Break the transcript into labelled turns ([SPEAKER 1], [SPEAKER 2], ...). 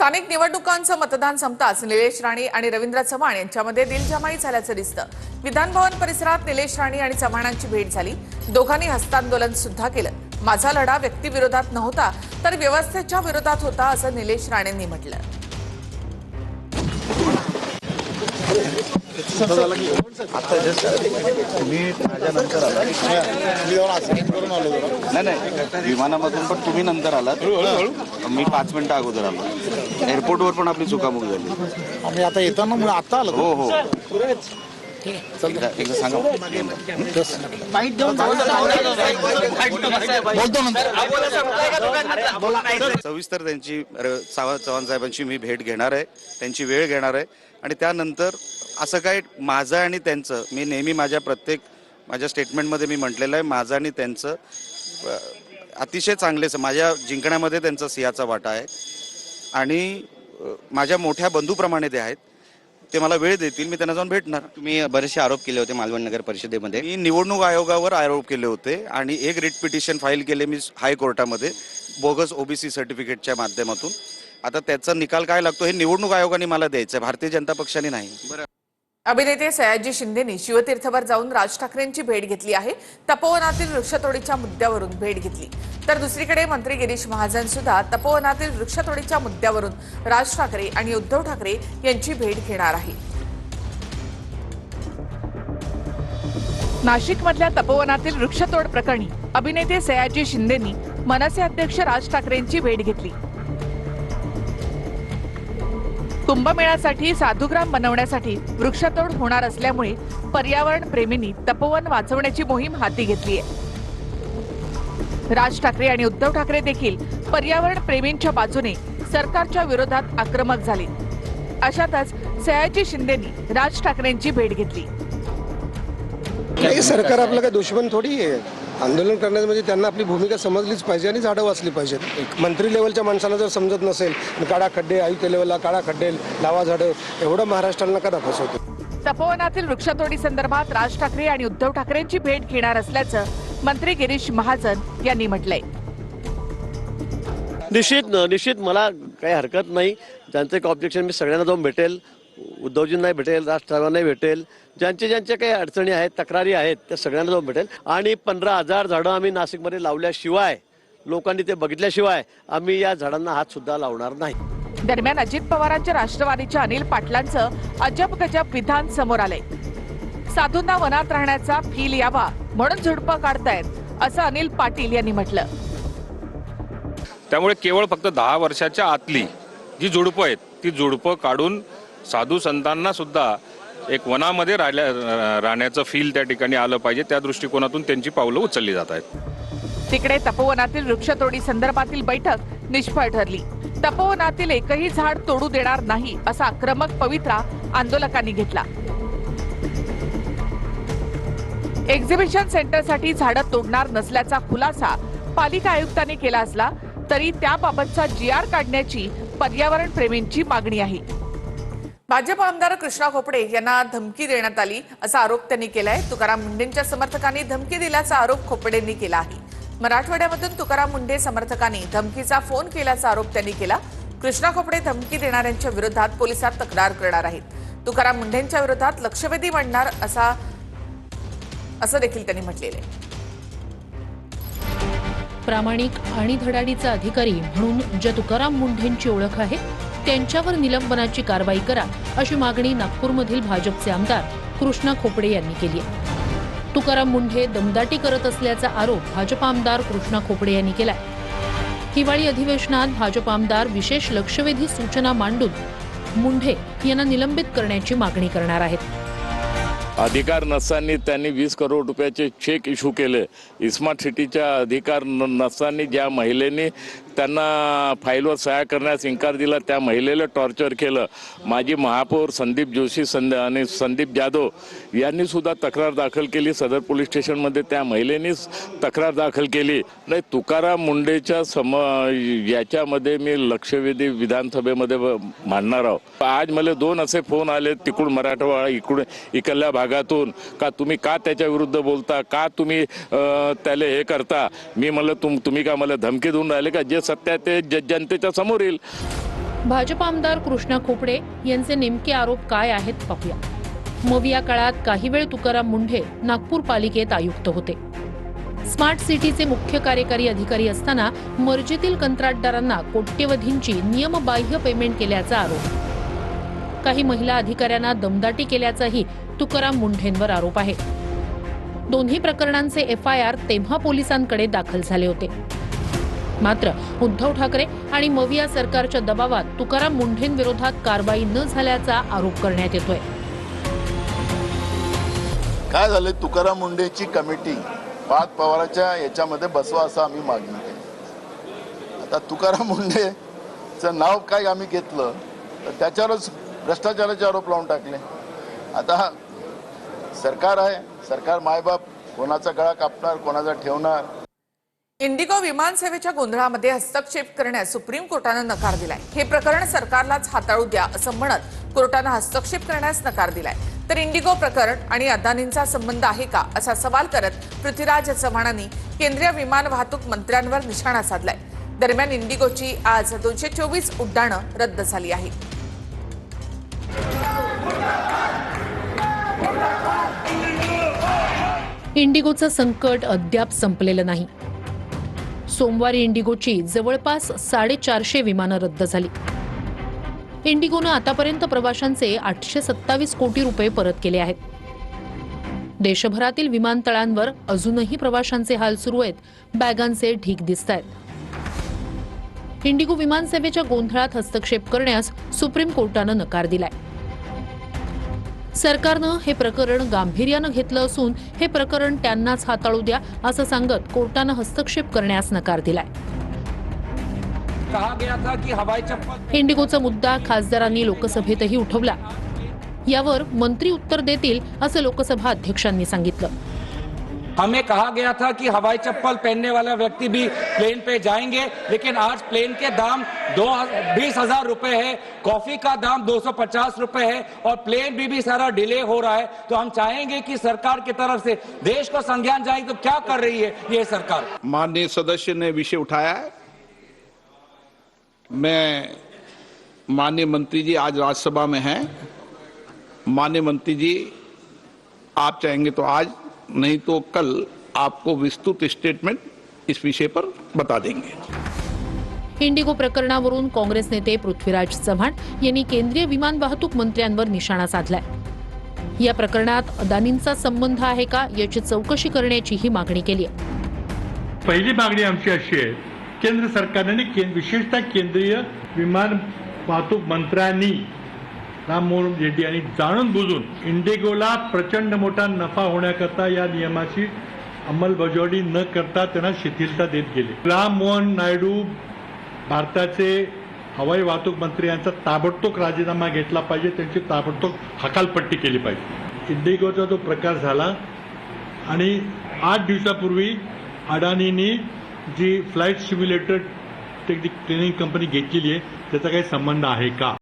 [SPEAKER 1] स्थानिक निवडणुकांचं मतदान संपताच निलेश राणे आणि रवींद्र चव्हाण यांच्यामध्ये दिलजमाई झाल्याचं दिसतं। विधानभवन परिसरात निलेश राणे आणि चव्हाणांची भेट झाली। दोघांनी हस्तांदोलन सुद्धा केलं। माझा लढा व्यक्तिविरोधात नव्हता तर व्यवस्थेच्या विरोधात होता असं निलेश राणेंनी म्हटलं।
[SPEAKER 2] नाही विमानामधून पण तुम्ही नंतर आलात, मी 5 मिनिटं अगोदर आलो। एअरपोर्टवर पण आपली चुकामुक झाली।
[SPEAKER 3] आम्ही आता येताना मग आता आलो।
[SPEAKER 2] हो हो
[SPEAKER 3] एकदा सांगा।
[SPEAKER 2] सविस्तर त्यांची चव्हाण साहेबांची मी भेट घेणार आहे, त्यांची वेळ घेणार आहे आणि त्यानंतर असं काय माझं आणि त्यांचं, मी नेहमी माझ्या स्टेटमेंटमध्ये मी म्हटलेलं आहे, माझं आणि त्यांचं अतिशय चांगलेच, माझ्या जिंकण्यामध्ये त्यांचा सिंहाचा वाटा आहे आणि माझ्या मोठ्या बंधूप्रमाणे ते आहेत। ते मला वेळ देतील, मी त्यांना जाऊन भेटणार।
[SPEAKER 4] तुम्ही बरेचसे आरोप केले होते मालवण नगर परिषदेमध्ये।
[SPEAKER 2] मी निवडणूक आयोगावर आरोप केले होते आणि एक रिट पिटिशन फाईल केले मी हायकोर्टामध्ये बोगस ओबीसी सर्टिफिकेटच्या माध्यमातून। आता त्याचा निकाल काय लागतो हे निवडणूक आयोगाने मला द्यायचं आहे, भारतीय जनता पक्षाने नाही।
[SPEAKER 1] अभिनेते सयाजी शिंदेनी शिवतीर्थवर जाऊन राज ठाकरेंची भेट घेतली आहे। तपोवनातील वृक्षतोडीच्या मुद्द्यावरून भेट घेतली, तर दुसरीकडे मंत्री गिरीश महाजन सुद्धा तपोवनातील वृक्षतोडीच्या मुद्द्यावरून राज ठाकरे आणि उद्धव ठाकरे यांची भेट घेणार आहे। नाशिकमधल्या तपोवनातील वृक्षतोड प्रकरणी अभिनेते सयाजी शिंदेनी मनसे अध्यक्ष राज ठाकरेंची भेट घेतली। कुंभमेळ्यासाठी साधुग्राम बनवण्यासाठी वृक्षतोड होणार असल्यामुळे पर्यावरण प्रेमींनी तपोवन वाचवण्याची मोहीम हाती घेतली आहे। राज ठाकरे आणि उद्धव ठाकरे देखील पर्यावरण प्रेमींच्या बाजूने सरकारच्या विरोधात आक्रमक झाले। अशातच सयाजी शिंदेनी राज ठाकरेंची भेट घेतली।
[SPEAKER 5] सरकार आपलं काय दुश्मन थोडी आहे। आंदोलन करण्याचं म्हणजे त्यांना आपली भूमिका समजलीच पाहिजे आणि झाडं वाचली पाहिजेत। मंत्री लेवलच्या माणसाला जर समजत नसेल, काढा खड्डे, आयुक्त लेवलला काढा खड्डे, लावा झाडं, एवढं महाराष्ट्राला कदा फसवतो।
[SPEAKER 1] तपोवनातील वृक्षतोडी संदर्भात राज ठाकरे आणि उद्धव ठाकरेंची भेट घेणार असल्याचं मंत्री गिरीश महाजन यांनी म्हटलंय।
[SPEAKER 6] निश्चित मला काही हरकत नाही। ज्यांचं एक ऑब्जेक्शन मी सगळ्यांना जाऊन भेटेल, उद्धवजींनाही भेटेल, राज ठाकरेंनाही भेटेल, ज्यांच्या काही अडचणी आहेत, तक्रारी आहेत, त्या सगळ्यांना जाऊन भेटेल। आणि 15,000 झाडं आम्ही नाशिकमध्ये लावल्याशिवाय, लोकांनी ते बघितल्याशिवाय आम्ही या झाडांना हात सुद्धा लावणार नाही।
[SPEAKER 1] दरम्यान अजित पवारांच्या राष्ट्रवादीच्या अनिल पाटलांचं अजब गजब विधान समोर आलंय। साधूंना वनात राहण्याचा फील यावा म्हणून झुडपं काढतायत असं अनिल पाटील यांनी म्हटलं।
[SPEAKER 7] त्यामुळे केवळ फक्त 10 वर्षाच्या आतली जी झुडपं आहेत ती झुडपं काढून साधू संतांना सुद्धा एक वनामध्ये राहण्याचं फील त्या ठिकाणी आलं पाहिजे, त्या दृष्टिकोनातून त्यांची पावलं उचलली जात आहेत।
[SPEAKER 1] तिकडे तपोवनातील वृक्षतोडी संदर्भातील बैठक निष्फळ ठरली। तपोवनातील एकही झाड तोडू देणार नाही असा आक्रमक पवित्रा आंदोलकांनी घेतला। एक्झिबिशन सेंटरसाठी झाडं तोडणार नसल्याचा खुलासा पालिका आयुक्तांनी केला असला तरी त्याबाबतचा GR काढण्याची पर्यावरण प्रेमींची मागणी आहे। भाजप आमदार कृष्णा खोपडे यांना धमकी देण्यात आली असा आरोप त्यांनी केलाय। तुकाराम मुंढेंच्या समर्थकांनी धमकी दिल्याचा आरोप खोपडेंनी केला आहे। मराठवाड्यामधून तुकाराम मुंढे समर्थकांनी धमकीचा फोन केल्याचा आरोप त्यांनी केला। कृष्णा खोपडे धमकी देणाऱ्यांच्या विरोधात पोलिसात तक्रार करणार आहेत। तुकाराम मुंढेंच्या विरोधात लक्षवेधी मांडणार असं देखील त्यांनी म्हटलेलं आहे।
[SPEAKER 8] प्रामाणिक आणि धडाडीचा अधिकारी म्हणून ज्या तुकाराम मुंढेंची ओळख आहे त्यांच्यावर निलंबनाची कारवाई करा अशी मागणी नागपूरमधील भाजपचे आमदार कृष्णा खोपडे यांनी केली आहे। तुकाराम मुंढे दमदाटी करत असल्याचा आरोप भाजप आमदार कृष्णा खोपडे यांनी केलाय। हिवाळी अधिवेशनात भाजप आमदार विशेष लक्षवेधी सूचना मांडून मुंढे यांना निलंबित करण्याची मागणी करणार आहेत।
[SPEAKER 9] अधिकार नसताना त्यांनी 20 करोड रुपयाचे चेक इश्यू केले। स्मार्ट सिटीच्या अधिकार नसताना ज्या महिलेने त्यांना फाईलवर सह्या करण्यास इन्कार दिला त्या महिलेला टॉर्चर केलं। माजी महापौर संदीप जोशी आणि संदीप जाधव यांनी सुद्धा तक्रार दाखल केली सदर पोलीस स्टेशनमध्ये, त्या महिलेनीच तक्रार दाखल केली। नाही तुकाराम मुंढेच्या याच्यामध्ये मी लक्षवेधी विधानसभेमध्ये मांडणार आहोत। आज मला 2 असे फोन आले तिकडून मराठवाडा इकडल्या भागातून का तुम्ही का त्याच्या विरुद्ध बोलता, का तुम्ही त्याला हे करता। मी म्हणलं तुम्ही का मला धमकी देऊन राहिले का, जे सत्य ते जनतेच्या समोर येईल।
[SPEAKER 8] भाजप आमदार कृष्णा खोपडे यांचे नेमके आरोप काय आहेत पाहूया. मग या काळात काही वेळ तुकाराम मुंढे नागपूर पालिकेत आयुक्त होते. स्मार्ट सिटीचे मुख्य कार्यकारी अधिकारी असताना मर्जीतील कंत्राटदारांना कोट्यवधींची नियमबाह्य पेमेंट केल्याचा आरोप. काही महिला अधिकाऱ्यांना दमदाटी केल्याचाही तुकाराम मुंढेंवर आरोप आहे. दोन्ही प्रकरणांचे FIR तेव्हा पोलिसांकडे दाखल झाले होते. मात्र उद्धव ठाकरे आणि मविया सरकारच्या दबावात तुकाराम मुंढेंविरोधात कारवाई न झाल्याचा आरोप करण्यात येतोय.
[SPEAKER 3] काय झालं, तुकाराम मुंढेची कमिटी पार्थ पवारांच्या याच्यामध्ये बसवा असं आम्ही मागणी केली. आता तुकाराम मुंढेचं नाव काय आम्ही घेतलं तर त्याच्यावरच भ्रष्टाचाराचे आरोप लावून टाकले. आता सरकार आहे, सरकार मायबाप कोणाचा गळा कापणार, कोणाचा ठेवणार.
[SPEAKER 1] इंडिगो विमान सेवेच्या गोंधळामध्ये हस्तक्षेप करण्यास सुप्रीम कोर्टानं नकार दिलाय. हे प्रकरण सरकारलाच हाताळू द्या असं म्हणत कोर्टानं हस्तक्षेप करण्यास नकार दिलाय. तर इंडिगो प्रकरण आणि अदानींचा संबंध आहे का असा सवाल करत पृथ्वीराज चव्हाणांनी केंद्रीय विमान वाहतूक मंत्र्यांवर निशाणा साधलाय. दरम्यान इंडिगोची आज 224 उड्डाणं रद्द झाली आहेत.
[SPEAKER 8] इंडिगोचं संकट अद्याप संपलेलं नाही. सोमवारी इंडिगोची जवळपास 450 विमानं रद्द झाली. इंडिगोनं आतापर्यंत प्रवाशांचे 827 कोटी रुपये परत केले आहेत. देशभरातील विमानतळांवर अजूनही प्रवाशांचे हाल सुरू आहेत. बॅगांचे ढीग दिसत आहेत. इंडिगो विमान सेवेच्या गोंधळात हस्तक्षेप करण्यास सुप्रीम कोर्टानं नकार दिलाय. सरकारनं हे प्रकरण गांभीर्यानं घेतलं असून हे प्रकरण त्यांनाच हाताळू द्या असं सांगत कोर्टानं हस्तक्षेप करण्यास नकार दिलाय. इंडिगोचा मुद्दा खासदारांनी लोकसभेतही उठवला. यावर मंत्री उत्तर देतील असं लोकसभा अध्यक्षांनी सांगितलं.
[SPEAKER 10] हमें कहा गया था कि हवाई चप्पल पहनने वाला व्यक्ति भी प्लेन पे जाएंगे, लेकिन आज प्लेन के दाम 20,000 रुपए है, कॉफी का दाम 250 रुपए है और प्लेन भी सारा डिले हो रहा है. तो हम चाहेंगे कि सरकार की तरफ से देश को संज्ञान जाए तो क्या कर रही है ये सरकार.
[SPEAKER 11] माननीय सदस्य ने विषय उठाया है. मैं माननीय मंत्री जी आज राज्यसभा में हैं. माननीय मंत्री जी, आप चाहेंगे तो आज, नहीं तो कल आपको विस्तृत स्टेटमेंट इस विषय पर बता देंगे.
[SPEAKER 8] इंडिगो प्रकरणावरून काँग्रेस नेते पृथ्वीराज चव्हाण यांनी केंद्रीय विमान वाहतूक मंत्र्यांवर निशाणा साधलाय. या प्रकरणात अदानींचा संबंध आहे का याची चौकशी करण्याचीही मागणी केली आहे.
[SPEAKER 12] पहिली मागणी आमची अशी आहे, केंद्र सरकारने विशेषतः केंद्रीय विमान वाहतूक मंत्र्यांनी राममोहन रेड्डी यांनी जाणून बुजून इंडिगोला प्रचंड मोठा नफा होण्याकरता या नियमाची अंमलबजावणी न करता त्यांना शिथिलता देत गेले. राममोहन नायडू भारताचे हवाई वाहतूक मंत्री यांचा ताबडतोब राजीनामा घेतला पाहिजे. त्यांची ताबडतोब हकालपट्टी केली पाहिजे. इंडिगोचा जो प्रकार झाला आणि 8 दिवसापूर्वी अडानींनी जी फ्लाईट सिम्युलेटर ट्रेनिंग कंपनी घेतलेली आहे त्याचा काही संबंध आहे का?